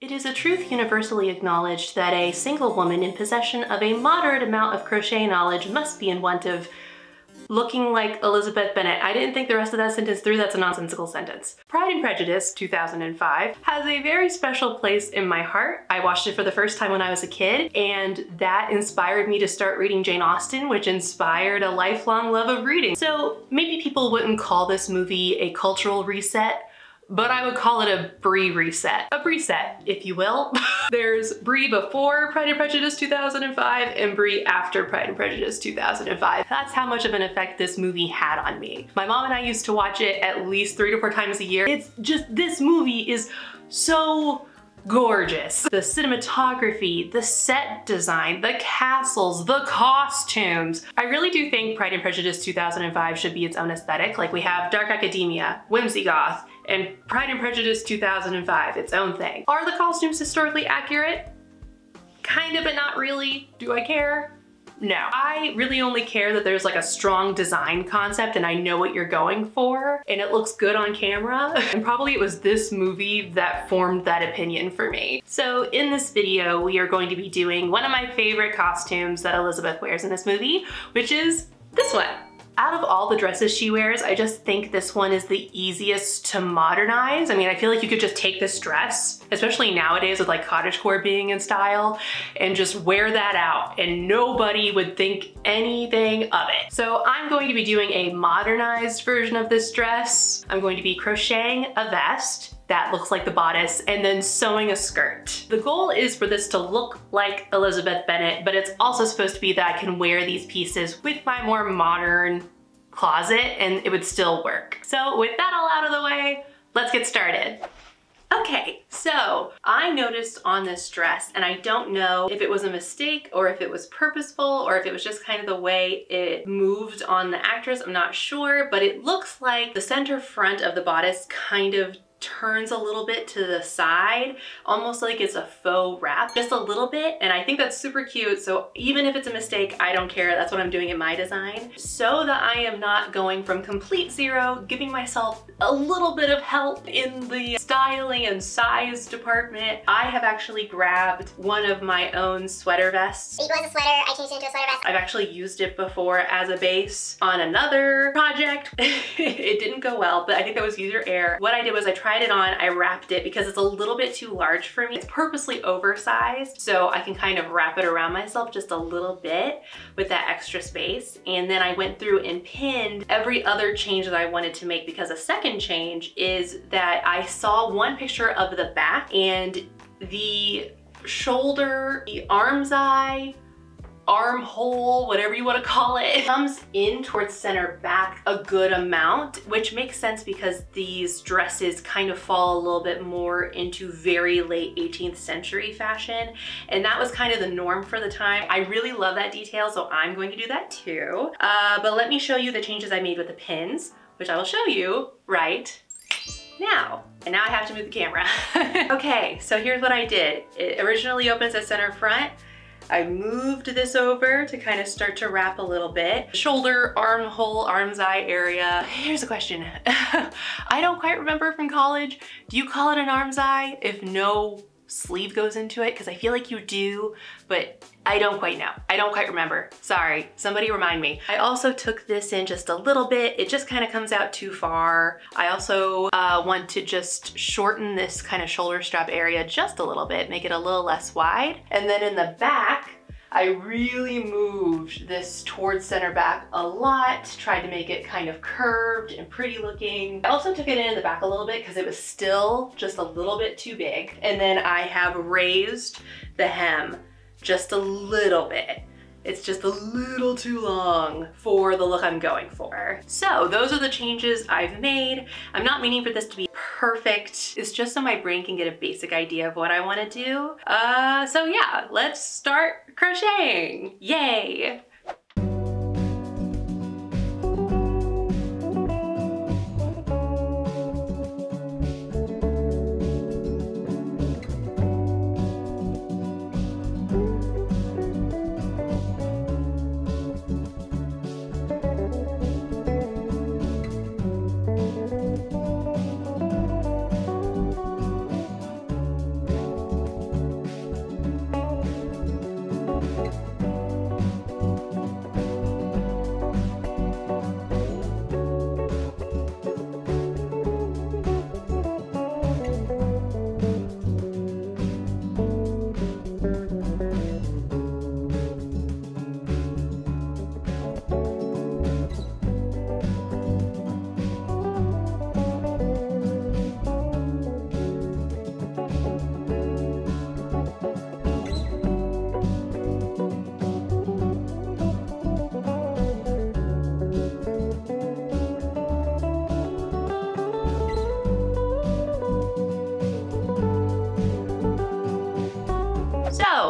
It is a truth universally acknowledged that a single woman in possession of a moderate amount of crochet knowledge must be in want of looking like Elizabeth Bennet. I didn't think the rest of that sentence through. That's a nonsensical sentence. Pride and Prejudice, 2005, has a very special place in my heart. I watched it for the first time when I was a kid, and that inspired me to start reading Jane Austen, which inspired a lifelong love of reading. So maybe people wouldn't call this movie a cultural reset, but I would call it a Brie reset. A Brie set, if you will. There's Brie before Pride and Prejudice 2005 and Brie after Pride and Prejudice 2005. That's how much of an effect this movie had on me. My mom and I used to watch it at least 3 to 4 times a year. It's just, this movie is so gorgeous. The cinematography, the set design, the castles, the costumes. I really do think Pride and Prejudice 2005 should be its own aesthetic. Like we have Dark Academia, Whimsy Goth, and Pride and Prejudice 2005, its own thing. Are the costumes historically accurate? Kind of, but not really. Do I care? No. I really only care that there's like a strong design concept and I know what you're going for and it looks good on camera. And probably it was this movie that formed that opinion for me. So in this video, we are going to be doing one of my favorite costumes that Elizabeth wears in this movie, which is this one. Out of all the dresses she wears, I just think this one is the easiest to modernize. I mean, I feel like you could just take this dress, especially nowadays with like cottagecore being in style, and just wear that out and nobody would think anything of it. So I'm going to be doing a modernized version of this dress. I'm going to be crocheting a vest that looks like the bodice and then sewing a skirt. The goal is for this to look like Elizabeth Bennet, but it's also supposed to be that I can wear these pieces with my more modern closet and it would still work. So with that all out of the way, let's get started. Okay, so I noticed on this dress, and I don't know if it was a mistake or if it was purposeful or if it was just kind of the way it moved on the actress, I'm not sure, but it looks like the center front of the bodice kind of turns a little bit to the side, almost like it's a faux wrap, just a little bit, and I think that's super cute. So even if it's a mistake, I don't care. That's what I'm doing in my design. So that I am not going from complete zero, giving myself a little bit of help in the styling and size department, I have actually grabbed one of my own sweater vests. It was a sweater, I changed it into a sweater vest. I've actually used it before as a base on another project. It didn't go well, but I think that was user error. What I did was I tried it on, I wrapped it because it's a little bit too large for me. It's purposely oversized so I can kind of wrap it around myself just a little bit with that extra space. And then I went through and pinned every other change that I wanted to make, because a second change is that I saw one picture of the back and the shoulder, the arm's eye, armhole, whatever you want to call it, comes in towards center back a good amount, which makes sense because these dresses kind of fall a little bit more into very late 18th century fashion, and that was kind of the norm for the time. I really love that detail, so I'm going to do that too. But let me show you the changes I made with the pins, which I will show you right now. And now I have to move the camera. Okay, so here's what I did. It originally opens at center front. I moved this over to kind of start to wrap a little bit. Shoulder, armhole, arm's eye area. Here's a question. I don't quite remember from college. Do you call it an arm's eye if no sleeve goes into it? Because I feel like you do, but I don't quite know. I don't quite remember. Sorry, somebody remind me. I also took this in just a little bit. It just kind of comes out too far. I also want to just shorten this kind of shoulder strap area just a little bit, make it a little less wide. And then in the back, I really moved this towards center back a lot, tried to make it kind of curved and pretty looking. I also took it in the back a little bit because it was still just a little bit too big. And then I have raised the hem just a little bit. It's just a little too long for the look I'm going for. So those are the changes I've made. I'm not meaning for this to be perfect. It's just so my brain can get a basic idea of what I want to do. So yeah, let's start crocheting. Yay!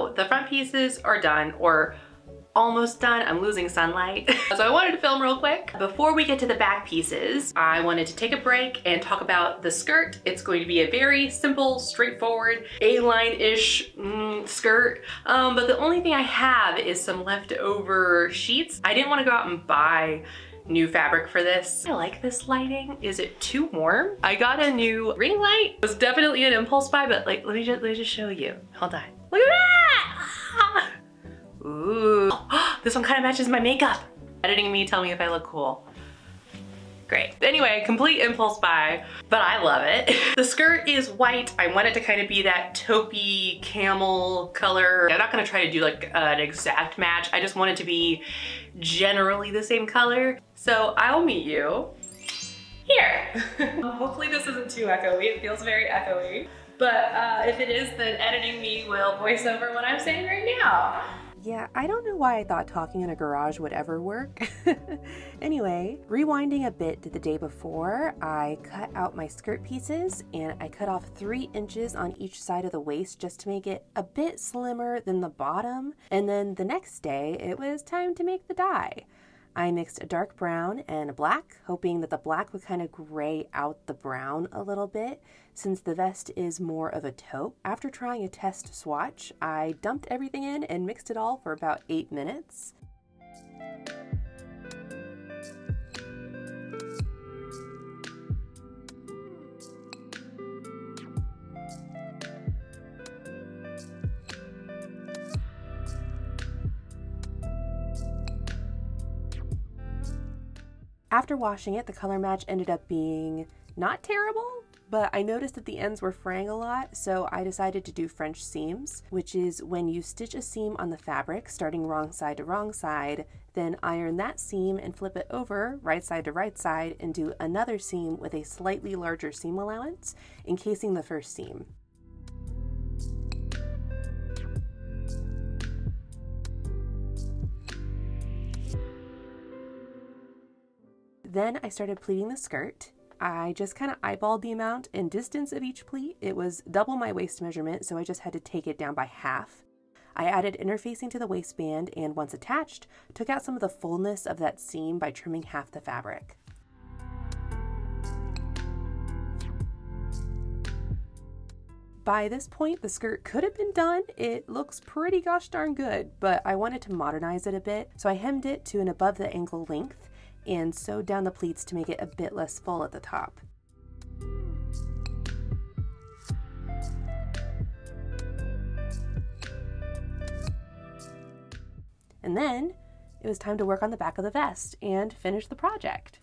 So the front pieces are done, or almost done. I'm losing sunlight. So I wanted to film real quick. Before we get to the back pieces, I wanted to take a break and talk about the skirt. It's going to be a very simple, straightforward, A-line-ish skirt. But the only thing I have is some leftover sheets. I didn't want to go out and buy new fabric for this. I like this lighting. Is it too warm? I got a new ring light. It was definitely an impulse buy, but like, let me just show you. Hold on. Look at that! Ooh, this one kind of matches my makeup. Editing me, tell me if I look cool. Great. Anyway, complete impulse buy, but I love it. The skirt is white. I want it to kind of be that taupey camel color. I'm not gonna try to do like an exact match. I just want it to be generally the same color. So I'll meet you here. Hopefully this isn't too echoey. It feels very echoey. But if it is, then editing me will voice over what I'm saying right now. Yeah, I don't know why I thought talking in a garage would ever work. Anyway, rewinding a bit to the day before, I cut out my skirt pieces and I cut off 3 inches on each side of the waist just to make it a bit slimmer than the bottom. And then the next day, it was time to make the dye. I mixed a dark brown and a black, hoping that the black would kind of gray out the brown a little bit, since the vest is more of a taupe. After trying a test swatch, I dumped everything in and mixed it all for about 8 minutes. After washing it, the color match ended up being not terrible, but I noticed that the ends were fraying a lot, so I decided to do French seams, which is when you stitch a seam on the fabric, starting wrong side to wrong side, then iron that seam and flip it over right side to right side and do another seam with a slightly larger seam allowance, encasing the first seam. Then I started pleating the skirt. I just kind of eyeballed the amount and distance of each pleat. It was double my waist measurement, so I just had to take it down by half. I added interfacing to the waistband and once attached, took out some of the fullness of that seam by trimming half the fabric. By this point, the skirt could have been done. It looks pretty gosh darn good, but I wanted to modernize it a bit, so I hemmed it to an above the ankle length and sewed down the pleats to make it a bit less full at the top. And then it was time to work on the back of the vest and finish the project.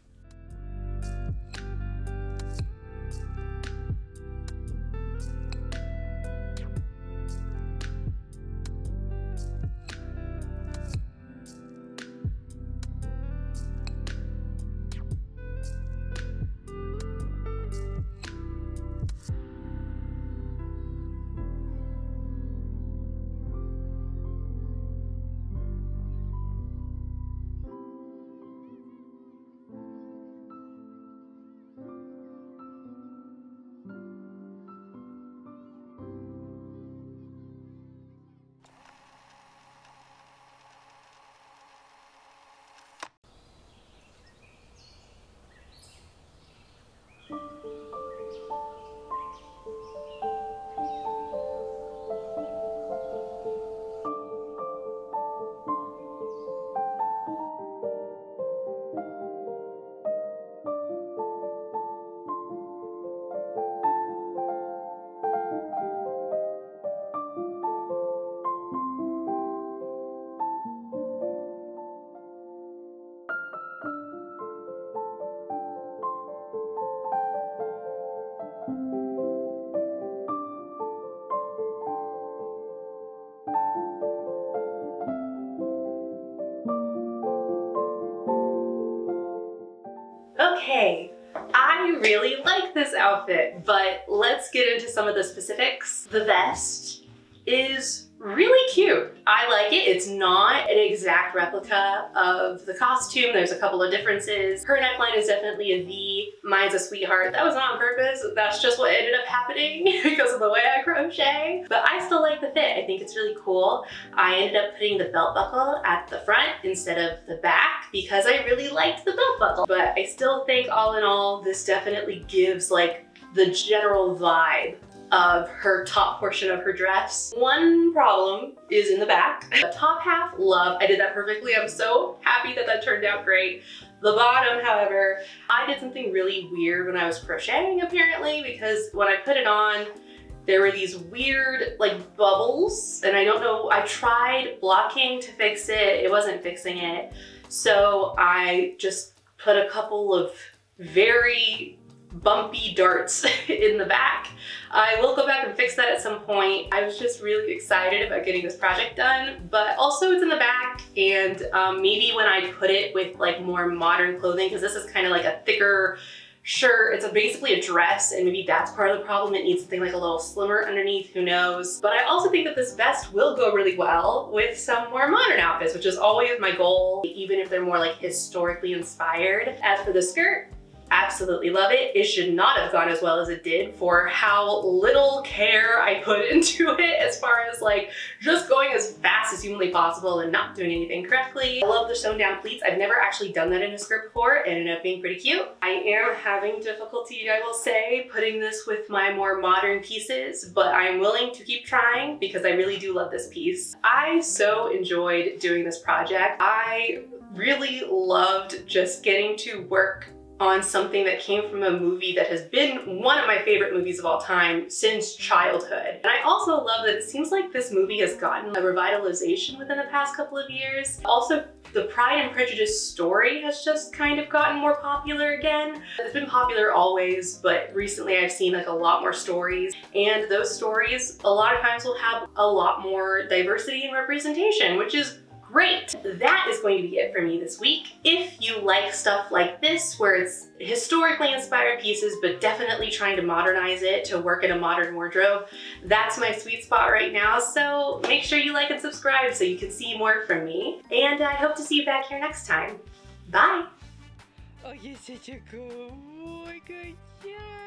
Okay, I really like this outfit, but let's get into some of the specifics. The vest is really cute. I like it. It's not an exact replica of the costume. There's a couple of differences. Her neckline is definitely a V. Mine's a sweetheart. That was not on purpose. That's just what ended up happening because of the way I crochet. But I still like the fit. I think it's really cool. I ended up putting the belt buckle at the front instead of the back because I really liked the belt buckle. But I still think all in all, this definitely gives like the general vibe of her top portion of her dress. One problem is in the back. The top half, love. I did that perfectly. I'm so happy that that turned out great. The bottom, however, I did something really weird when I was crocheting apparently, because when I put it on, there were these weird like bubbles, and I don't know, I tried blocking to fix it. It wasn't fixing it. So I just put a couple of very bumpy darts in the back. I will go back and fix that at some point. I was just really excited about getting this project done, but also it's in the back, and maybe when I put it with like more modern clothing, because this is kind of like a thicker shirt, it's basically a dress, and maybe that's part of the problem. It needs something like a little slimmer underneath, who knows. But I also think that this vest will go really well with some more modern outfits, which is always my goal, even if they're more like historically inspired. As for the skirt, absolutely love it. It should not have gone as well as it did for how little care I put into it, as far as like just going as fast as humanly possible and not doing anything correctly. I love the sewn down pleats. I've never actually done that in a skirt before. It ended up being pretty cute. I am having difficulty, I will say, putting this with my more modern pieces, but I'm willing to keep trying because I really do love this piece. I so enjoyed doing this project. I really loved just getting to work on something that came from a movie that has been one of my favorite movies of all time since childhood. And I also love that it seems like this movie has gotten a revitalization within the past couple of years. Also, the Pride and Prejudice story has just kind of gotten more popular again. It's been popular always, but recently I've seen like a lot more stories, and those stories a lot of times will have a lot more diversity and representation, which is great. That is going to be it for me this week. If you like stuff like this, where it's historically inspired pieces, but definitely trying to modernize it to work in a modern wardrobe, that's my sweet spot right now. So make sure you like and subscribe so you can see more from me. And I hope to see you back here next time. Bye. Oh, you're such a good boy. Good job.